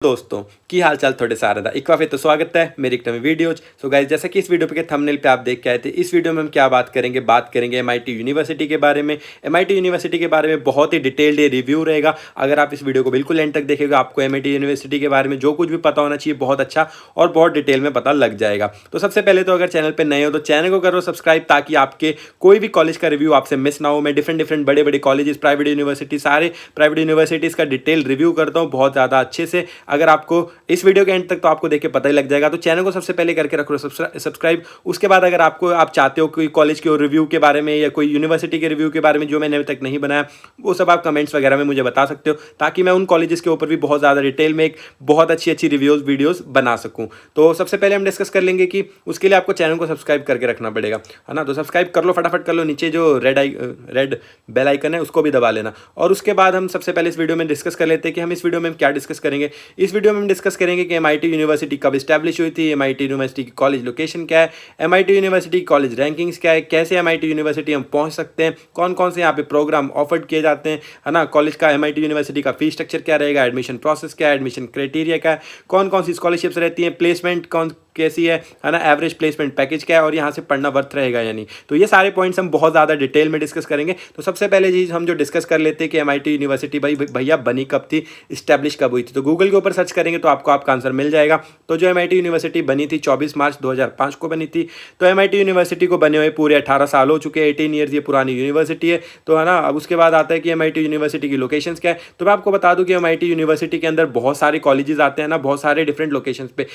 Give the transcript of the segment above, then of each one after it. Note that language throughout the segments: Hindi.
दोस्तों की हाल चाल थोड़े सारे था एक बार फिर तो स्वागत है मेरी एक नई वीडियोज। सो गाइस, जैसा कि इस वीडियो पे थंबनेल पे आप देख के आए थे, इस वीडियो में हम क्या बात करेंगे एमआईटी यूनिवर्सिटी के बारे में। एमआईटी यूनिवर्सिटी के बारे में बहुत ही डिटेल्ड ये रिव्यू रहेगा। अगर आप इस वीडियो को बिल्कुल एंड तक देखेगा, आपको एमआईटी यूनिवर्सिटी के बारे में जो कुछ भी पता होना चाहिए बहुत अच्छा और बहुत डिटेल में पता लग जाएगा। तो सबसे पहले तो अगर चैनल पर नए हो तो चैनल को करो सब्सक्राइब, ताकि आपके कोई भी कॉलेज का रिव्यू आपसे मिस ना हो। मैं डिफरेंट बड़े बड़े कॉलेजेस, प्राइवेट यूनिवर्सिटी, सारे प्राइवेट यूनिवर्सिटीज़ का डिटेल रिव्यू करता हूँ बहुत ज़्यादा अच्छे से। अगर आपको इस वीडियो के एंड तक तो आपको देख के पता ही लग जाएगा। तो चैनल को सबसे पहले करके रखो सब्सक्राइब। उसके बाद अगर आप चाहते हो कोई कॉलेज के रिव्यू के बारे में या कोई यूनिवर्सिटी के रिव्यू के बारे में जो मैंने अभी तक नहीं बनाया, वो सब आप कमेंट्स वगैरह में मुझे बता सकते हो, ताकि मैं उन कॉलेजेस के ऊपर भी बहुत ज़्यादा डिटेल में एक बहुत अच्छी रिव्यूज़ वीडियोज़ बना सकूँ। तो सबसे पहले हम डिस्कस कर लेंगे कि उसके लिए आपको चैनल को सब्सक्राइब करके रखना पड़ेगा, है ना। तो सब्सक्राइब कर लो, फटाफट कर लो। नीचे जो रेड बेल आइकन है उसको भी दबा लेना। और उसके बाद हम सबसे पहले इस वीडियो में डिस्कस कर लेते हैं कि हम इस वीडियो में क्या डिस्कस करेंगे। इस वीडियो में हम डिस्कस करेंगे कि एमआईटी यूनिवर्सिटी कब स्टैब्लिश हुई थी, एमआईटी यूनिवर्सिटी की कॉलेज लोकेशन क्या है, एमआईटी यूनिवर्सिटी की कॉलेज रैंकिंग्स क्या है, कैसे एमआईटी यूनिवर्सिटी हम पहुंच सकते हैं, कौन कौन से यहाँ पे प्रोग्राम ऑफर्ड किए जाते हैं, है ना। कॉलेज का एमआईटी यूनिवर्सिटी का फी स्ट्रक्चर क्या रहेगा, एडमिशन प्रोसेस क्या है, एडमिशन क्राइटेरिया क्या है, कौन कौन सी स्कॉलरशिप्स रहती हैं, प्लेसमेंट कौन कैसी है ना, एवरेज प्लेसमेंट पैकेज क्या है, और यहाँ से पढ़ना वर्थ रहेगा या नहीं। तो ये सारे पॉइंट्स हम बहुत ज़्यादा डिटेल में डिस्कस करेंगे। तो सबसे पहले चीज़ हम जो डिस्कस कर लेते हैं कि एमआईटी यूनिवर्सिटी भैया बनी कब थी, इस्टेब्लिश कब हुई थी। तो गूगल के ऊपर सर्च करेंगे तो आपको आपका आंसर मिल जाएगा। तो जो एमआईटी यूनिवर्सिटी बनी थी 24 मार्च 2005 को बनी थी। तो एमआईटी यूनिवर्सिटी को बने हुए पूरे 18 साल हो चुके हैं, 18 ईयर्स ये पुरानी यूनिवर्सिटी है। तो है ना। अब उसके बाद आता है कि एमआईटी यूनिवर्सिटी की लोकेशंस क्या है। तो मैं आपको बता दूं कि एमआईटी यूनिवर्सिटी के अंदर बहुत सारे कॉलेजेस आते हैं ना, बहुत सारे डिफरेंट लोकेशंस पे।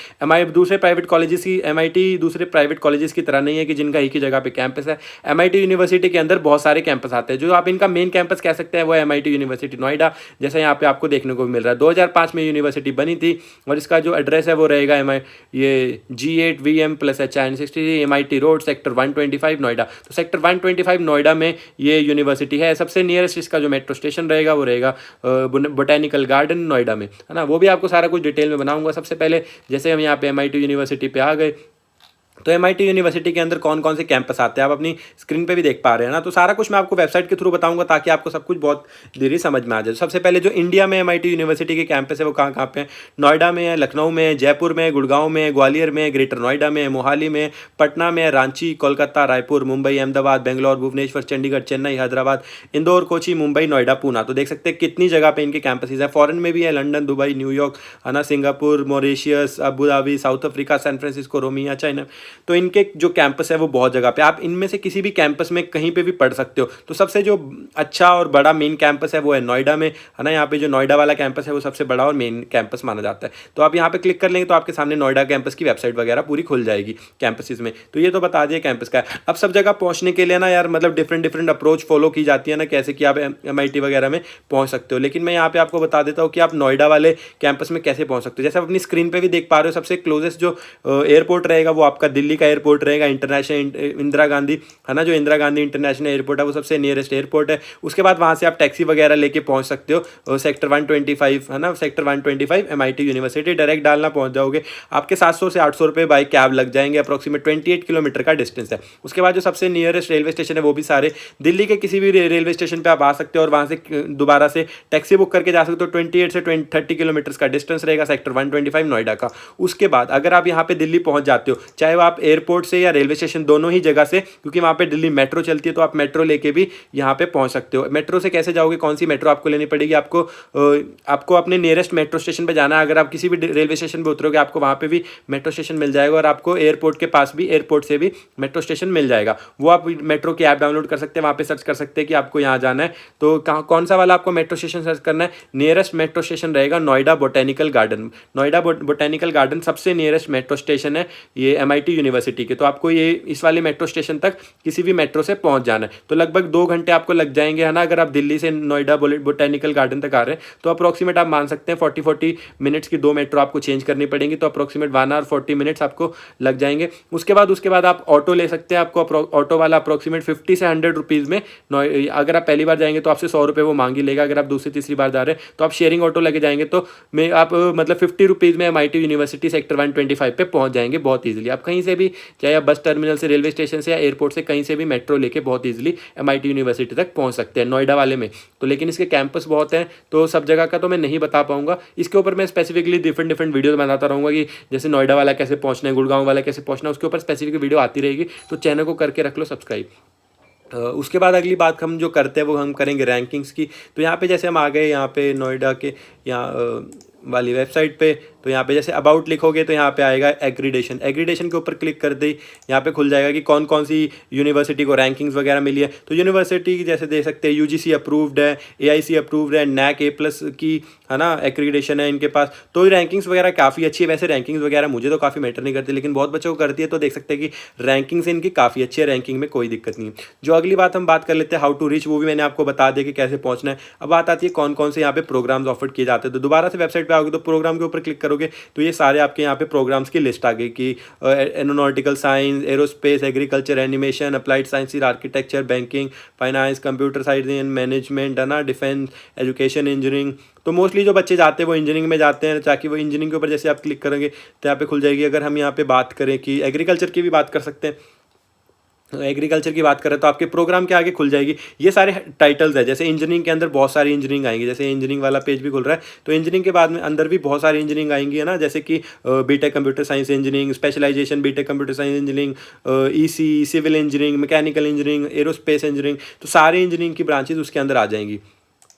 दूसरे प्राइवेट कॉलेजेस की एमआईटी दूसरे प्राइवेट कॉलेजेस की तरह नहीं है कि जिनका एक ही जगह पे कैंपस है। एमआईटी यूनिवर्सिटी के अंदर बहुत सारे कैंपस आते हैं। जो आप इनका मेन कैंपस कह सकते हैं वो एमआईटी यूनिवर्सिटी नोएडा, जैसा यहाँ पे आपको देखने को मिल रहा है। 2005 में यूनिवर्सिटी बनी थी और इसका जो एड्रेस है वो रहेगा ये G8VM+HIN63 MIT road sector 125 Noida. तो सेक्टर 125 नोएडा में ये यूनिवर्सिटी है। सबसे नियरेस्ट इसका जो मेट्रो स्टेशन रहेगा वो रहेगा बोटेनिकल गार्डन नोएडा में, है ना। वो भी आपको सारा कुछ डिटेल में बनाऊंगा। सबसे पहले जैसे हम यहाँ पे एमआईटी यूनिवर्सिटी पे आ गए, तो एमआईटी यूनिवर्सिटी के अंदर कौन कौन से कैंपस आते हैं आप अपनी स्क्रीन पे भी देख पा रहे हैं ना। तो सारा कुछ मैं आपको वेबसाइट के थ्रू बताऊंगा, ताकि आपको सब कुछ बहुत धीरे समझ में आ जाए। सबसे पहले जो इंडिया में एमआईटी यूनिवर्सिटी के कैंपस है वो कहाँ कहाँ पे हैं। नोएडा में है, लखनऊ में है, जयपुर में है, गुड़गांव में है, ग्वालियर में है, ग्रेटर नोएडा में है, मोहाली में, पटना में, रांची, कोलकाता, रायपुर, मुंबई, अहमदाबाद, बेंगलोर, भुवनेश्वर, चंडीगढ़, चेन्नई, हैदराबाद, इंदौर, कोची, मुंबई, नोएडा, पूना। तो देख सकते हैं कितनी जगह पे इनके कैंपसेस है। फॉरेन में भी है, लंदन, दुबई, न्यूयॉर्क, है ना, Singapore, Mauritius, Abu Dhabi, South Africa, San Francisco, रोमिया, चाइना। तो इनके जो कैंपस है वो बहुत जगह पे, आप इनमें से किसी भी कैंपस में कहीं पे भी पढ़ सकते हो। तो सबसे जो अच्छा और बड़ा मेन कैंपस है वो है नोएडा में, है ना। यहाँ पे जो नोएडा वाला कैंपस है वो सबसे बड़ा और मेन कैंपस माना जाता है। तो आप यहाँ पे क्लिक कर लेंगे तो आपके सामने नोएडा कैंपस की वेबसाइट वगैरह पूरी खुल जाएगी कैंपसेस में। तो ये तो बता दिए कैंपस का। अब सब जगह पहुँचने के लिए ना यार, मतलब डिफरेंट अप्रोच फॉलो की जाती है ना, कैसे कि आप एमआईटी वगैरह में पहुँच सकते हो। लेकिन मैं यहाँ पे आपको बता देता हूँ कि आप नोएडा वाले कैंपस में कैसे पहुँच सकते हो। जैसे आप अपनी स्क्रीन पर भी देख पा रहे हो, सबसे क्लोजेस्ट जो एयरपोर्ट रहेगा वो आपका दिल्ली का एयरपोर्ट रहेगा, इंटरनेशनल इंदिरा गांधी, है ना। जो इंदिरा गांधी इंटरनेशनल एयरपोर्ट है वो सबसे नियरेस्ट एयरपोर्ट है। उसके बाद वहां से आप टैक्सी वगैरह लेके पहुंच सकते हो सेक्टर 125, है ना। सेक्टर 125 एमआईटी यूनिवर्सिटी डायरेक्ट डालना पहुंच जाओगे। आपके 700 से 800 रुपये बाई कैब लग जाएंगे। अप्रोक्सीमेट 28 किलोमीटर का डिस्टेंस है। उसके बाद जो सबसे नियरेस्ट रेलवे स्टेशन है वो भी सारे दिल्ली के किसी भी रेलवे स्टेशन पर आप आ सकते हो और वहां से दोबारा से टैक्सी बुक करके जा सकते हो। 28 से 30 किलोमीटर का डिस्टेंस रहेगा सेक्टर 125 नोएडा का। उसके बाद अगर आप यहाँ पे दिल्ली पहुंच जाते हो, चाहे वो आप एयरपोर्ट से या रेलवे स्टेशन दोनों ही जगह से, क्योंकि वहां पे दिल्ली मेट्रो चलती है, तो आप मेट्रो लेके भी यहां पे पहुंच सकते हो। मेट्रो से कैसे जाओगे, कौन सी मेट्रो आपको लेनी पड़ेगी, आपको अपने नियरेस्ट मेट्रो स्टेशन पे जाना है। अगर आप किसी भी रेलवे स्टेशन पे उतरोगे आपको वहां पे भी मेट्रो स्टेशन मिल जाएगा और आपको एयरपोर्ट के पास भी, एयरपोर्ट से भी मेट्रो स्टेशन मिल जाएगा। वो आप मेट्रो की ऐप डाउनलोड कर सकते हैं, वहां पे सर्च कर सकते हैं कि आपको यहाँ जाना है। तो कौन सा वाला आपको मेट्रो स्टेशन सर्च करना है। नियरेस्ट मेट्रो स्टेशन रहेगा Noida botanical garden. Noida botanical garden सबसे नियरेस्ट मेट्रो स्टेशन है ये एमआईटी यूनिवर्सिटी के। तो आपको ये इस वाले मेट्रो स्टेशन तक किसी भी मेट्रो से पहुंच जाना है। तो लगभग 2 घंटे आपको लग जाएंगे, है ना। अगर आप दिल्ली से नोएडा बोटेनिकल गार्डन तक आ रहे हैं तो अप्रोक्सीमेट आप मान सकते हैं 40 मिनट्स की 2 मेट्रो आपको चेंज करनी पड़ेंगी। तो अप्रोक्सीमेट 1 आवर 40 मिनट्स आपको लग जाएंगे। उसके बाद आप ऑटो ले सकते हैं। आपको ऑटो वाला अप्रोक्सीमेट 50 से 100 रुपीज़ में, अगर आप पहली बार जाएंगे तो आपसे 100 रुपये वो मांग ही लेगा। अगर आप दूसरी तीसरी बार जा रहे हैं तो आप शेयरिंग ऑटो लेके जाएंगे तो आप मतलब 50 रुपीज़ में एमआईटी यूनिवर्सिटी सेक्टर 125 पे पहुंच जाएंगे बहुत ईजिली। आप कहीं से भी, चाहे आप बस टर्मिनल से, रेलवे स्टेशन से या एयरपोर्ट से कहीं से भी मेट्रो लेके बहुत ईजिली MIT यूनिवर्सिटी तक पहुँच सकते हैं नोएडा वाले में। तो लेकिन इसके कैंपस बहुत हैं, तो सब जगह का तो मैं नहीं बता पाऊंगा। इसके ऊपर मैं स्पेसिफिकली डिफरेंट वीडियो बनाता रहूँगा कि जैसे नोएडा वाला कैसे पहुँचना है, गुड़गांव वाला कैसे पहुँचना है, उसके ऊपर स्पेसिफिक वीडियो आती रहेगी। तो चैनल को करके रख लो सब्सक्राइब। उसके बाद अगली बात हम जो करते हैं वो हम करेंगे रैंकिंग्स की। तो यहाँ पे जैसे हम आ गए यहाँ पे नोएडा के यहाँ वाली वेबसाइट पे, तो यहाँ पे जैसे अबाउट लिखोगे तो यहाँ पे आएगा एग्रीडेशन। एग्रीडेशन के ऊपर क्लिक कर दे, यहाँ पे खुल जाएगा कि कौन कौन सी यूनिवर्सिटी को रैंकिंग्स वगैरह मिली है। तो यूनिवर्सिटी जैसे दे सकते हैं UGC अप्रूव्ड है, AIC अप्रूव्ड है, NAC A+ की है ना एक्रीडेशन है इनके पास। तो रैंकिंग्स वगैरह काफ़ी अच्छी है। वैसे रैंकिंग्स वगैरह मुझे तो काफ़ी मैटर नहीं करती, लेकिन बहुत बच्चों को करती है। तो देख सकते हैं कि रैंकिंग्स इनकी काफ़ी अच्छी है, रैंकिंग में कोई दिक्कत नहीं है। जो अगली बात हम बात कर लेते हैं हाउ टू रीच, वो भी मैंने आपको बता दिया कि कैसे पहुँचना है। अब बात आती है कौन कौन से यहाँ पे प्रोग्राम्स ऑफर किए जाते हैं। तो दोबारा से वेबसाइट पे आओगे तो प्रोग्राम के ऊपर क्लिक करोगे तो ये सारे आपके यहाँ पे प्रोग्राम्स की लिस्ट आ गई कि aeronautical science, aerospace, agriculture, animation, applied science, architecture, banking, finance, computer science and management है ना, डिफेंस, एजुकेशन, इंजीनियरिंग। तो मोस्टली जो बच्चे जाते हैं वो इंजीनियरिंग में जाते हैं, ताकि वो इंजीनियरिंग के ऊपर जैसे आप क्लिक करेंगे तो यहाँ पे खुल जाएगी। अगर हम यहाँ पे बात करें कि एग्रीकल्चर की भी बात कर सकते हैं, एग्रीकल्चर की बात करें तो आपके प्रोग्राम के आगे खुल जाएगी। ये सारे टाइटल्स है। जैसे इंजीनियरिंग के अंदर बहुत सारी इंजीनियरिंग आएंगी, जैसे इंजीनियरिंग वाला पेज भी खुल रहा है। तो इंजीनियरिंग के बाद में अंदर भी बहुत सारी इंजीनियरिंग आएंगी है ना, जैसे कि BTech computer science engineering, specialisation BTech computer science engineering, EC civil engineering, mechanical engineering, aerospace engineering. तो सारी इंजीनियरिंग की ब्रांचेज उसके अंदर आ जाएंगी।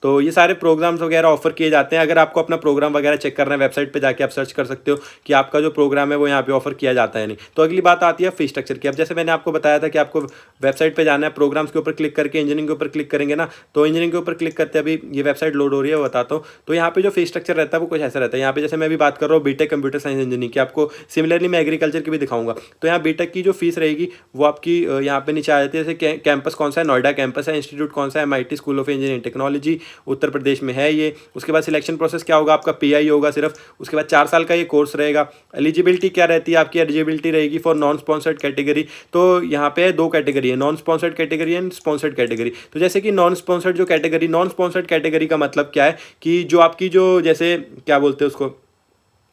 तो ये सारे प्रोग्राम्स वगैरह ऑफर किए जाते हैं। अगर आपको अपना प्रोग्राम वगैरह चेक करना है, वेबसाइट पे जाके आप सर्च कर सकते हो कि आपका जो प्रोग्राम है वो यहाँ पे ऑफर किया जाता है नहीं। तो अगली बात आती है फी स्ट्रक्चर की। अब जैसे मैंने आपको बताया था कि आपको वेबसाइट पे जाना है, प्रोग्राम्स के ऊपर क्लिक करके इंजीनियरिंग के ऊपर क्लिक करेंगे ना, तो इंजीनियरिंग के ऊपर क्लिक करते अभी ये वेबसाइट लोड हो रही है, वो बताता हूँ। तो यहाँ पे जो फी स्ट्रक्चर रहता है वो कुछ ऐसा रहता है। यहाँ पे जैसे मैं अभी बात कर रहा हूँ बीटेक कंप्यूटर साइंस इंजीनियरिंग की, आपको सिमिलरली मैं एग्रीकल्चर की भी दिखाऊंगा। तो यहाँ बीटेक की जो फीस रहेगी वो आपकी यहाँ पे नीचे आ जाती है। जैसे कैंपस कौन सा है, नोएडा कैंपस है। इंस्टीट्यूट कौन सा है, MIT school of engineering technology, Uttar Pradesh में है ये। उसके बाद सिलेक्शन प्रोसेस क्या होगा, आपका PI होगा सिर्फ। उसके बाद 4 साल का ये कोर्स रहेगा। एलिजिबिलिटी क्या रहती है आपकी, एलिजिबिलिटी रहेगी फॉर नॉन स्पॉन्सर्ड कैटेगरी। तो यहाँ पे 2 कैटेगरी है, non sponsored category and sponsored category. तो जैसे कि नॉन स्पॉन्सर्ड जो कैटेगरी, नॉन स्पॉन्सर्ड कैटेगरी का मतलब क्या है कि जो आपकी जो जैसे क्या बोलते हैं उसको,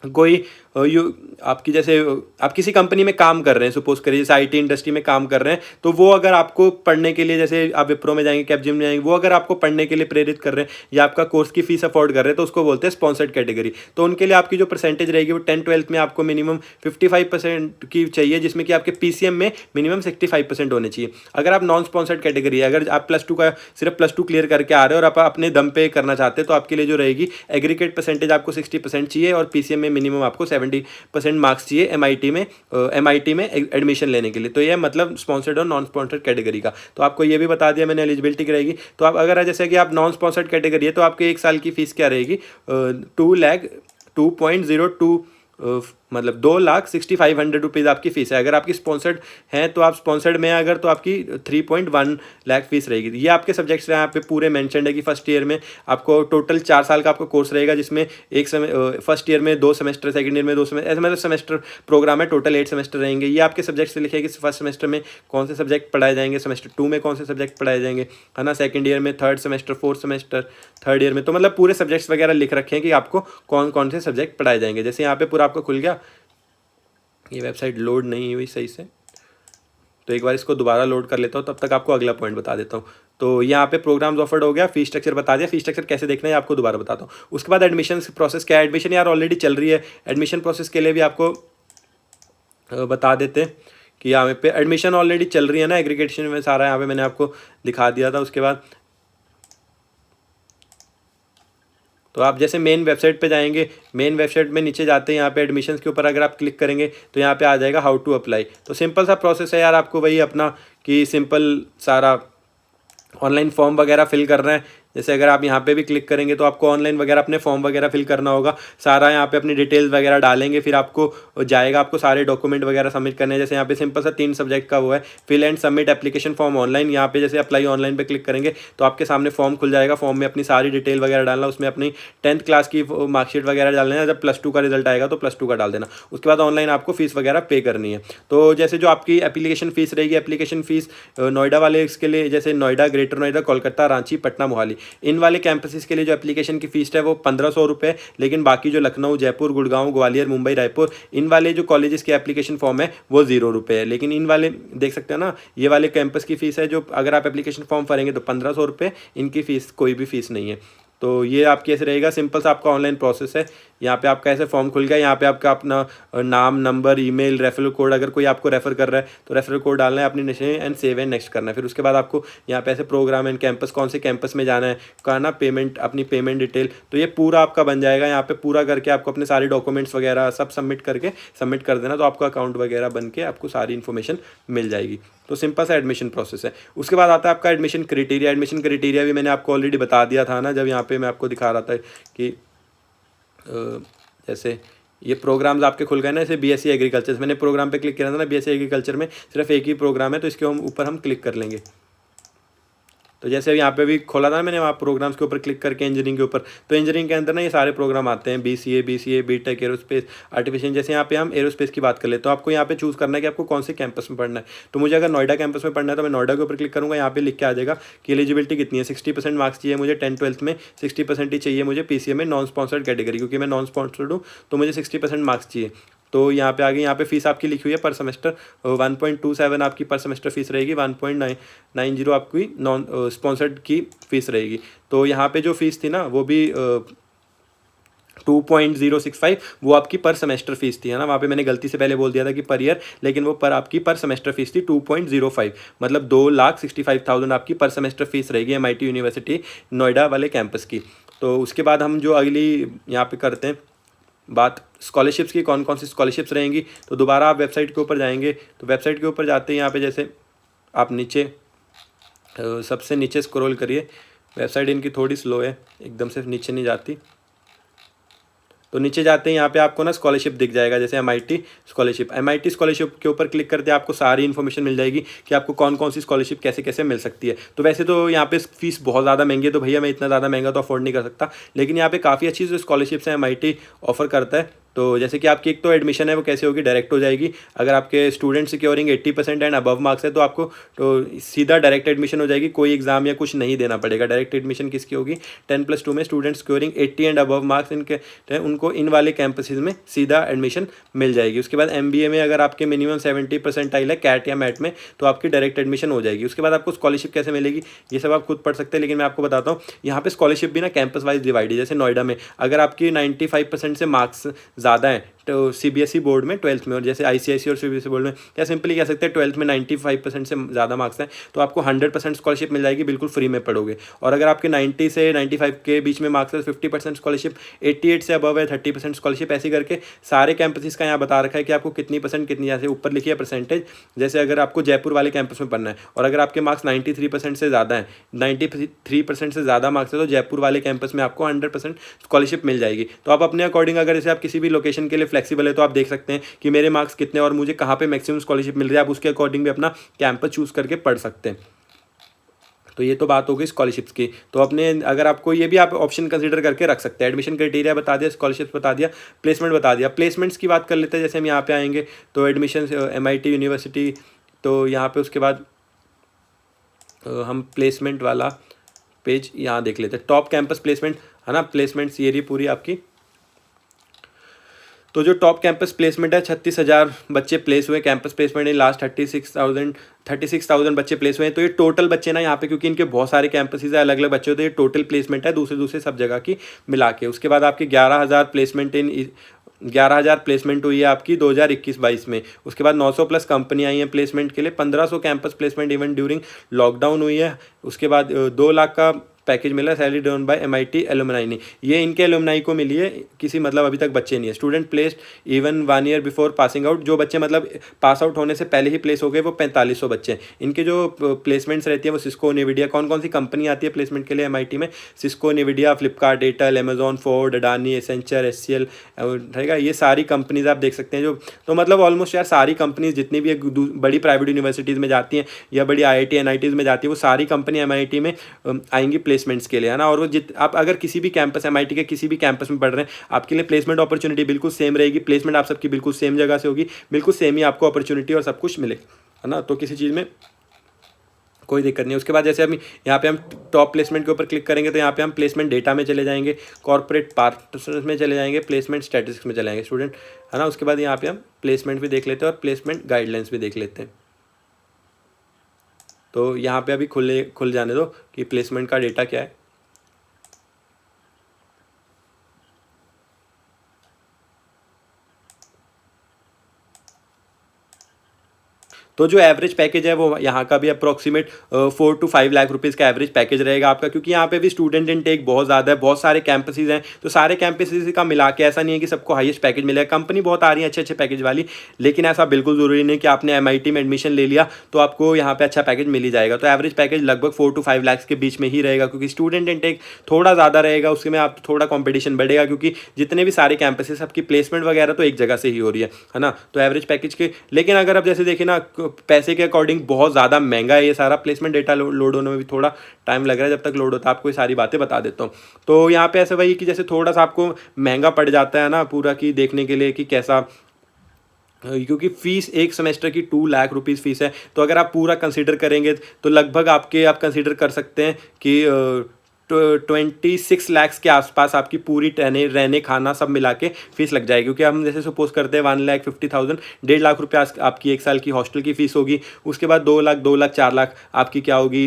कोई आपकी जैसे आप किसी कंपनी में काम कर रहे हैं, सपोज करिए जैसे IT इंडस्ट्री में काम कर रहे हैं, तो वो अगर आपको पढ़ने के लिए, जैसे आप विप्रो में जाएंगे, कैपजिम में जाएंगे, वो अगर आपको पढ़ने के लिए प्रेरित कर रहे हैं या आपका कोर्स की फीस अफोर्ड कर रहे हैं, तो उसको बोलते हैं स्पॉन्सर्ड कैटेगरी। तो उनके लिए आपकी जो परसेंटेज रहेगी वो 10th-12th में आपको मिनिमम 55% की चाहिए, जिसमें कि आपके PCM में मिनिमम 65% होने चाहिए। अगर आप नॉन स्पॉन्सर्ड कैटेगरी है, अगर आप +2 का सिर्फ +2 क्लियर करके आ रहे हो और आप अपने दम पे करना चाहते हैं, तो आपके लिए जो रहेगी एग्रीगेट परसेंटेज आपको 60% चाहिए और PCM में मिनिमम आपको 70% मार्क्स चाहिए MIT में एडमिशन लेने के लिए। तो ये मतलब स्पॉन्सर्ड और नॉन स्पॉन्सर्ड कैटेगरी का। तो आपको ये भी बता दिया मैंने एलिजिबिलिटी की रहेगी। तो आप अगर जैसे कि आप नॉन स्पॉन्सर्ड कैटेगरी है तो आपके 1 साल की फीस क्या रहेगी, 2,02.02 मतलब 2,65,100 रुपीज़ आपकी फ़ीस है। अगर आपकी स्पॉन्सर्ड हैं तो आप स्पॉन्सर्ड में अगर तो आपकी 3.1 लाख फीस रहेगी। ये आपके सब्जेक्ट्स यहाँ पे पूरे मेंशन्ड है कि फर्स्ट ईयर में आपको टोटल 4 साल का आपका कोर्स रहेगा, जिसमें फर्स्ट ईयर में 2 सेमेस्टर, सेकंड ईयर में 2 सेमेस्टर, ऐसे मतलब सेमेस्टर प्रोग्राम है, टोटल 8 सेमेस्टर रहेंगे। ये आपके सब्जेक्ट्स लिखे कि फर्स्ट सेमेस्टर में कौन से सब्जेक्ट पढ़ाए जाएंगे, सेमेस्टर 2 में कौन से सब्जेक्ट पढ़ाए जाएंगे, है ना, सेकंड ईयर में, third semester, fourth semester, third year में। तो मतलब पूरे सब्जेक्ट्स वगैरह लिख रखे हैं कि आपको कौन कौन से सब्जेक्ट पढ़ाए जाएंगे। जैसे यहाँ पे पूरा आपको खुल गया। ये वेबसाइट लोड नहीं हुई सही से, तो एक बार इसको दोबारा लोड कर लेता हूँ, तब तक आपको अगला पॉइंट बता देता हूँ। तो यहाँ पे प्रोग्राम्स ऑफर्ड हो गया, फी स्ट्रक्चर बता दिया। फी स्ट्रक्चर कैसे देखना है आपको दोबारा बताता हूँ। उसके बाद एडमिशन प्रोसेस क्या है, एडमिशन यार ऑलरेडी चल रही है। एडमिशन प्रोसेस के लिए भी आपको बता देते हैं कि यहाँ पे एडमिशन ऑलरेडी चल रही है ना, एग्रीगेशन में सारा यहाँ पे मैंने आपको दिखा दिया था। उसके बाद तो आप जैसे मेन वेबसाइट पे जाएंगे, मेन वेबसाइट में नीचे जाते हैं, यहाँ पे एडमिशन्स के ऊपर अगर आप क्लिक करेंगे तो यहाँ पे आ जाएगा हाउ टू अप्लाई। तो सिंपल सा प्रोसेस है यार, आपको वही अपना कि सिंपल सारा ऑनलाइन फॉर्म वगैरह फिल करना है। जैसे अगर आप यहाँ पे भी क्लिक करेंगे तो आपको ऑनलाइन वगैरह अपने फॉर्म वगैरह फिल करना होगा। सारा यहाँ पे अपनी डिटेल्स वगैरह डालेंगे, फिर आपको जाएगा, आपको सारे डॉक्यूमेंट वगैरह सबमिट करने हैं। जैसे यहाँ पे सिंपल सा 3 सब्जेक्ट का वो है, fill and submit application form online. यहाँ पे जैसे अप्लाई ऑनलाइन पे क्लिक करेंगे तो आपके सामने फॉर्म खुल जाएगा। फॉर्म में अपनी सारी डिटेल वगैरह डालना, उसमें अपनी 10th क्लास की मार्कशीट वगैरह डालना है। जब +2 का रिजल्ट आएगा तो +2 का डाल देना। उसके बाद ऑनलाइन आपको फीस वगैरह पे करनी है। तो जैसे जो आपकी एप्लीकेशन फ़ीस रहेगी, एप्लीकेशन फ़ीस नोएडा वाले इसके लिए, जैसे नोएडा, ग्रेटर नोएडा, कोलकाता, रांची, पटना, मोहाली, इन वाले कैंपसेस के लिए जो एप्लीकेशन की फ़ीस है वो 1500 रुपये, लेकिन बाकी जो लखनऊ, जयपुर, गुड़गांव, ग्वालियर, मुंबई, रायपुर, इन वाले जो कॉलेजेस के एप्लीकेशन फॉर्म है वो 0 रुपये है। लेकिन इन वाले देख सकते हैं ना, ये वाले कैंपस की फ़ीस है जो अगर आप एप्लीकेशन फॉर्म भरेंगे तो 1500 रुपये, इनकी फ़ीस कोई भी फ़ीस नहीं है। तो ये आपकी ऐसे रहेगा, सिंपल सा आपका ऑनलाइन प्रोसेस है। यहाँ पे आपका ऐसे फॉर्म खुल गया, यहाँ पे आपका अपना नाम, नंबर, ईमेल, रेफरल कोड, अगर कोई आपको रेफर कर रहा है तो रेफरल कोड डालना है, अपनी nation and save and next करना है। फिर उसके बाद आपको यहाँ पे ऐसे प्रोग्राम एंड कैंपस, कौन से कैंपस में जाना है, करना पेमेंट, अपनी पेमेंट डिटेल, तो ये पूरा आपका बन जाएगा। यहाँ पे पूरा करके आपको अपने सारे डॉक्यूमेंट्स वगैरह सब सबमिट कर देना, तो आपका अकाउंट वगैरह बन के आपको सारी इन्फॉर्मेशन मिल जाएगी। तो सिंपल सा एडमिशन प्रोसेस है। उसके बाद आता है आपका एडमिशन क्राइटेरिया। एडमिशन क्राइटेरिया भी मैंने आपको ऑलरेडी बता दिया था ना, जब यहाँ पे मैं आपको दिखा रहा था कि जैसे ये प्रोग्राम्स आपके खुल गए ना, जैसे बीएससी एग्रीकल्चर, मैंने प्रोग्राम पे क्लिक किया था ना, बीएससी एग्रीकल्चर में सिर्फ एक ही प्रोग्राम है, तो इसके ऊपर हम क्लिक कर लेंगे। तो जैसे यहाँ पे भी खोला था मैंने, वहाँ प्रोग्राम्स के ऊपर क्लिक करके इंजीनियरिंग के ऊपर, तो इंजीनियरिंग के अंदर ना ये सारे प्रोग्राम आते हैं, बीसीए, बीटेक, एरोस्पेस, आर्टिफिशियल। जैसे यहाँ पे हम एरोस्पेस की बात कर ले, तो आपको यहाँ पे चूज़ करना है कि आपको कौन से कैंपस में पढ़ना है। तो मुझे अगर नोएडा कैंपस में पढ़ना है तो मैं नोएडा के ऊपर क्लिक करूँगा। यहाँ पे लिख के आ जाएगा कि एलिजिबिलिटी कितनी है, 60% मार्क्स चाहिए मुझे 10th-12th में, 60% ही चाहिए मुझे पीसीए में, नॉन स्पॉन्सर्ड कैटेगरी, क्योंकि मैं नॉन स्पॉन्सर्ड हूँ तो मुझे 60% मार्क्स चाहिए। तो यहाँ पे आगे, यहाँ पे फीस आपकी लिखी हुई है पर सेमेस्टर 1.27 आपकी पर सेमेस्टर फीस रहेगी, 1.990 आपकी नॉन स्पॉन्सर्ड की फ़ीस रहेगी। तो यहाँ पे जो फीस थी ना वो भी 2.065 वो आपकी पर सेमेस्टर फीस थी, है ना। वहाँ पे मैंने गलती से पहले बोल दिया था कि पर ईयर, लेकिन वो पर आपकी पर सेमेस्टर फीस थी 2.05, मतलब 2,65,000 आपकी पर सेमेस्टर फीस रहेगी एमआईटी यूनिवर्सिटी नोएडा वाले कैंपस की। तो उसके बाद हम जो अगली यहाँ पे करते हैं बात स्कॉलरशिप्स की, कौन कौन सी स्कॉलरशिप्स रहेंगी। तो दोबारा आप वेबसाइट के ऊपर जाएंगे, तो वेबसाइट के ऊपर जाते हैं, यहाँ पे जैसे आप नीचे सबसे नीचे स्क्रॉल करिए। वेबसाइट इनकी थोड़ी स्लो है, एकदम से नीचे नहीं जाती। तो नीचे जाते हैं, यहाँ पे आपको ना स्कॉलरशिप दिख जाएगा, जैसे एमआईटी स्कॉलरशिप के ऊपर क्लिक करते हैं आपको सारी इन्फॉर्मेशन मिल जाएगी कि आपको कौन कौन सी स्कॉलरशिप कैसे कैसे मिल सकती है। तो वैसे तो यहाँ पे फीस बहुत ज़्यादा महंगी है, तो भैया मैं इतना ज़्यादा महंगा तो अफोर्ड नहीं कर सकता, लेकिन यहाँ पे काफ़ी अच्छी जो स्कॉलरशिप्स हैं एमआईटी ऑफर करता है। तो जैसे कि आपकी एक तो एडमिशन है वो कैसे होगी, डायरेक्ट हो जाएगी। अगर आपके student securing 80% and above marks है तो आपको तो सीधा डायरेक्ट एडमिशन हो जाएगी, कोई एग्जाम या कुछ नहीं देना पड़ेगा। डायरेक्ट एडमिशन किसकी होगी, 10+2 में student securing 80 and above marks इनके उनको इन वाले कैंपसेस में सीधा एडमिशन मिल जाएगी। उसके बाद एमबीए में अगर आपके मिनिमम 70% आइल है कैट या मैट में, तो आपकी डायरेक्ट एडमिशन हो जाएगी। उसके बाद आपको स्कॉलरशिप कैसे मिलेगी ये सब आप खुद पढ़ सकते हैं, लेकिन मैं आपको बताता हूँ यहाँ पे स्कॉलरशिप भी ना कैंपस वाइज डिवाइड है। जैसे नोएडा में अगर आपकी 95% से मार्क्स ज़्यादा है तो सीबीएसई बोर्ड में 12th में, और जैसे आईसीआईसी और सीबीएसई बोर्ड में क्या सिंपली कह सकते हैं 12th में 95% से ज़्यादा मार्क्स हैं तो आपको 100% स्कॉलरशिप मिल जाएगी, बिल्कुल फ्री में पढ़ोगे। और अगर आपके 90 से 95 के बीच में मार्क्स है 50% स्कॉलरशिप, 88 से अबव है 30% स्कॉलरशिप, ऐसे करके सारे कैंपसेस का यहाँ बता रखा है कि आपको कितनी परसेंट कितनी, जैसे ऊपर लिखी है परसेंटेज। जैसे अगर आपको जयपुर वाले कैंपस में पढ़ना है और अगर आपके मार्क्स 93% से ज़्यादा है, 93% से ज़्यादा मार्क्स है, तो जयपुर वाले कैंपस में आपको 100% स्कॉलरशिप मिल जाएगी। तो आप अपने अकॉर्डिंग, अगर जैसे आप किसी भी लोकेशन के लिए फ्लेक्सिबल है तो आप देख सकते हैं कि मेरे मार्क्स कितने और मुझे कहाँ पे मैक्सिमम स्कॉलरशिप मिल रही है, आप उसके अकॉर्डिंग भी अपना कैंपस चूज करके पढ़ सकते हैं। तो ये तो बात हो गई स्कॉलरशिप्स की। तो अपने अगर आपको ये भी आप ऑप्शन कंसीडर करके रख सकते हैं। एडमिशन क्राइटेरिया बता दिया, स्कॉलरशिप्स बता दिया, प्लेसमेंट बता दिया। प्लेसमेंट्स की बात कर लेते हैं। जैसे हम यहाँ पे आएंगे तो एडमिशन एमआईटी यूनिवर्सिटी, तो यहाँ पे उसके बाद हम प्लेसमेंट वाला पेज यहाँ देख लेते हैं। टॉप कैंपस प्लेसमेंट है ना, प्लेसमेंट्स ये रही पूरी आपकी। तो जो टॉप कैंपस प्लेसमेंट है 36,000 बच्चे प्लेस हुए कैंपस प्लेसमेंट इन लास्ट 36,000 बच्चे प्लेस हुए हैं। तो ये टोटल बच्चे ना यहाँ पे, क्योंकि इनके बहुत सारे कैंपसेस है, अलग अलग बच्चे होते हैं, ये टोटल प्लेसमेंट है दूसरे सब जगह की मिला के। उसके बाद आपकी 11,000 प्लेसमेंट हुई है आपकी 2021-22 में। उसके बाद 900 प्लस कंपनी आई हैं प्लेसमेंट के लिए, 1500 campus placement even during lockdown हुई है। उसके बाद 2 लाख का पैकेज मिला salary drawn by MIT alumni ने, ये इनके एलुमनाई को मिली है, किसी मतलब अभी तक बच्चे नहीं है। Student placed even 1 year before passing out, जो बच्चे मतलब पास आउट होने से पहले ही प्लेस हो गए वो 4500 बच्चे हैं। इनके जो प्लेसमेंट्स रहती है वो सिस्को, नेविडिया, कौन कौन सी कंपनी आती है प्लेसमेंट के लिए एमआईटी में, Cisco, Nvidia, Flipkart, Airtel, Amazon, Ford, Adani, Accenture, HCL रहेगा। ये सारी कंपनीज आप देख सकते हैं जो, तो मतलब ऑलमोस्ट यार सारी कंपनीज जितनी भी बड़ी प्राइवेट यूनिवर्सिटीज़ में जाती हैं या बड़ी IIT NITs में जाती है, वो सारी कंपनी एमआईटी में आएंगी प्लेसमेंट्स के लिए, है ना। और वो आप अगर किसी भी कैंपस एमआईटी के किसी भी कैंपस में पढ़ रहे हैं, आपके लिए प्लेसमेंट अपॉर्चुनिटी बिल्कुल सेम रहेगी। प्लेसमेंट आप सबकी बिल्कुल सेम जगह से होगी, बिल्कुल सेम ही आपको अपॉर्चुनिटी और सब कुछ मिलेगा, है ना। तो किसी चीज़ में कोई दिक्कत नहीं। उसके बाद जैसे हम यहाँ पे हम टॉप प्लेसमेंट के ऊपर क्लिक करेंगे तो यहाँ पे हम प्लेसमेंट डेटा में चले जाएंगे, कॉर्पोरेट पार्टनर्स में चले जाएंगे, प्लेसमेंट स्टैटिस्टिक्स में चले जाएंगे स्टूडेंट, है ना। उसके बाद यहाँ पे हम प्लेसमेंट भी देख लेते हैं और प्लेसमेंट गाइडलाइंस भी देख लेते हैं। तो यहाँ पे अभी खुल जाने दो कि प्लेसमेंट का डेटा क्या है। तो जो एवरेज पैकेज है वो यहाँ का भी अप्रॉक्सीमेट 4 to 5 लाख रुपीज़ का एवरेज पैकेज रहेगा आपका, क्योंकि यहाँ पे भी स्टूडेंट इनटेक बहुत ज़्यादा है, बहुत सारे कैंपसेस हैं। तो सारे कैंपसेस का मिला के ऐसा नहीं है कि सबको हाईएस्ट पैकेज मिलेगा। कंपनी बहुत आ रही है अच्छे अच्छे पैकेज वाली, लेकिन ऐसा बिल्कुल ज़रूरी नहीं कि आपने MIT में एडमिशन ले लिया तो आपको यहाँ पे अच्छा पैकेज मिल ही जाएगा। तो एवरेज पैकेज लगभग 4 to 5 लाख के बीच में ही रहेगा, क्योंकि स्टूडेंट इनटेक थोड़ा ज़्यादा रहेगा, उसमें आप थोड़ा कॉम्पिटिशन बढ़ेगा, क्योंकि जितने भी सारे कैंपसेस सबकी प्लेसमेंट वगैरह तो एक जगह से ही हो रही है ना। तो एवरेज पैकेज के, लेकिन अगर आप जैसे देखें ना पैसे के अकॉर्डिंग बहुत ज़्यादा महंगा है ये सारा। प्लेसमेंट डेटा लोड होने में भी थोड़ा टाइम लग रहा है, जब तक लोड होता है आपको ये सारी बातें बता देता हूँ। तो यहाँ पे ऐसा वही कि जैसे थोड़ा सा आपको महंगा पड़ जाता है ना पूरा की देखने के लिए कि कैसा, क्योंकि फ़ीस एक सेमेस्टर की 2 लाख रुपीज़ फ़ीस है। तो अगर आप पूरा कंसिडर करेंगे तो लगभग आप कंसिडर कर सकते हैं कि 26 लाख के आसपास आपकी पूरी रहने खाना सब मिला के फीस लग जाएगी। क्योंकि हम जैसे सपोज करते हैं 1,50,000, 1.5 लाख रुपये आपकी एक साल की हॉस्टल की फ़ीस होगी। उसके बाद 2 लाख 2 लाख 4 लाख आपकी क्या होगी,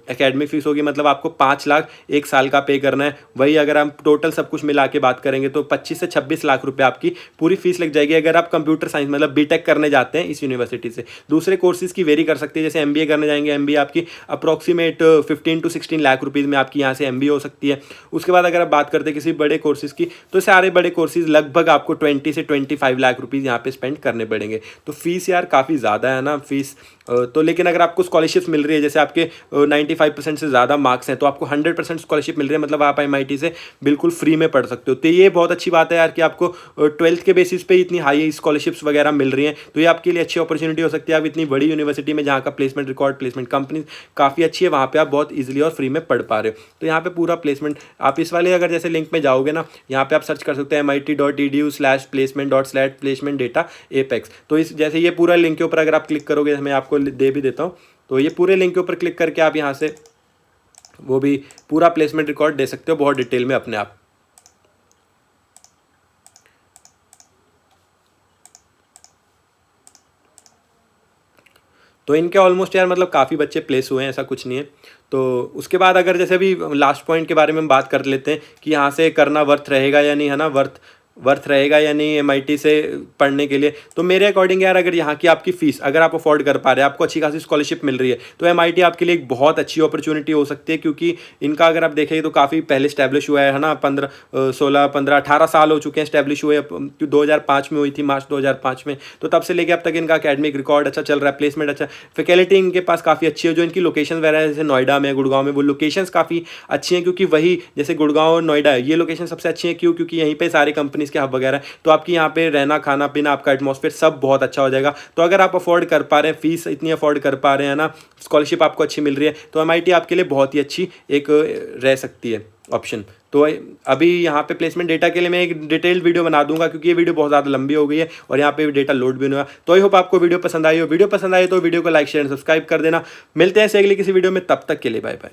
एकेडमिक फ़ीस होगी। मतलब आपको 5 लाख एक साल का पे करना है। वही अगर हम टोटल सब कुछ मिला के बात करेंगे तो 25 से 26 लाख रुपये आपकी पूरी फीस लग जाएगी, अगर आप कंप्यूटर साइंस मतलब बीटेक करने जाते हैं इस यूनिवर्सिटी से। दूसरे कोर्सेज़ की वेरी कर सकती है, जैसे MBA करने जाएंगे, MBA आपकी अप्रॉक्सीमेट 15 to 16 लाख रुपीज़ में आपकी यहाँ से MBA हो सकती है। उसके बाद अगर आप बात करते हैं किसी बड़े कोर्सेज़ की, तो सारे बड़े कोर्सेज़ लगभग आपको 20 से 25 लाख रुपीज़ यहाँ पे स्पेंड करने पड़ेंगे। तो फीस यार काफ़ी ज़्यादा है ना फीस। तो लेकिन अगर आपको स्कॉलरशिप्स मिल रही है, जैसे आपके 95% से ज़्यादा मार्क्स हैं तो आपको 100% स्कॉलरशिप मिल रही है, मतलब आप MIT से बिल्कुल फ्री में पढ़ सकते हो। तो ये बहुत अच्छी बात है यार कि आपको 12th के बेसिस पे इतनी हाई स्कॉलरशिप्स वगैरह मिल रही हैं। तो ये आपके लिए अच्छी अपॉर्चुनिटी हो सकती है। आप इतनी बड़ी यूनिवर्सिटी में जहाँ का प्लेसमेंट रिकॉर्ड, प्लेसमेंट कंपनी काफ़ी अच्छी है, वहाँ पर आप बहुत ईजिली और फ्री में पढ़ पा रहे हो। तो यहाँ पर पूरा प्लेसमेंट आप इस वाले अगर जैसे लिंक में जाओगे ना, यहाँ पे आप सर्च कर सकते हैं MIT.edu/placement./placement-data apex। तो इस जैसे ये पूरा लिंक के ऊपर अगर आप क्लिक करोगे, मैं आपको दे भी देता हूँ, तो ये पूरे लिंक के ऊपर क्लिक करके आप यहाँ से वो भी पूरा प्लेसमेंट रिकॉर्ड दे सकते हो बहुत डिटेल में अपने आप। तो इनके ऑलमोस्ट यार मतलब काफ़ी बच्चे प्लेस हुए हैं, ऐसा कुछ नहीं है। तो उसके बाद अगर जैसे अभी लास्ट पॉइंट के बारे में हम बात कर लेते हैं कि यहाँ से करना वर्थ रहेगा या नहीं, है ना, वर्थ रहेगा या नहीं MIT से पढ़ने के लिए। तो मेरे अकॉर्डिंग यार अगर यहाँ की आपकी फ़ीस अगर आप अफोर्ड कर पा रहे हैं, आपको अच्छी खासी स्कॉलरशिप मिल रही है, तो MIT आपके लिए एक बहुत अच्छी अपॉर्चुनिटी हो सकती है। क्योंकि इनका अगर आप देखेंगे तो काफ़ी पहले स्टैब्लिश हुआ है ना, 18 साल हो चुके हैं स्टैब्लिश हुए। 2005 में हुई थी, मार्च 2005 में। तो तब से लेके अब तक इनका एकेडमिक रिकॉर्ड अच्छा चल रहा है, प्लेसमेंट अच्छा, फैकल्टी इनके पास काफ़ी अच्छी है। जो इनकी लोकेशन वगैरह है जैसे नोएडा में, गुड़गांव में, वो लोकेशंस काफ़ी अच्छी हैं। क्योंकि वही जैसे गुड़गांव और नोएडा है, ये लोकेशन सबसे अच्छी है। क्यों? क्योंकि यहीं पे सारे कंपनीज़ के हब वगैरह, तो आपकी यहाँ पे रहना खाना पीना आपका एटमॉस्फेयर सब बहुत अच्छा हो जाएगा। तो अगर आप अफोर्ड कर पा रहे हैं, फीस इतनी अफोर्ड कर पा रहे हैं ना, स्कॉलरशिप आपको अच्छी मिल रही है, तो MIT आपके लिए बहुत ही अच्छी एक रह सकती है ऑप्शन। तो अभी यहाँ पे प्लेसमेंट डेटा के लिए मैं एक डिटेल्ड वीडियो बना दूंगा, क्योंकि ये वीडियो बहुत ज़्यादा लंबी हो गई है और यहाँ पे डेटा लोड भी नहीं हुआ। तो आई होप आपको वीडियो पसंद आई हो। वीडियो पसंद आई तो वीडियो को लाइक शेयर सब्सक्राइब कर देना। मिलते हैं अगली किसी वीडियो में, तब तक के लिए बाय बाय।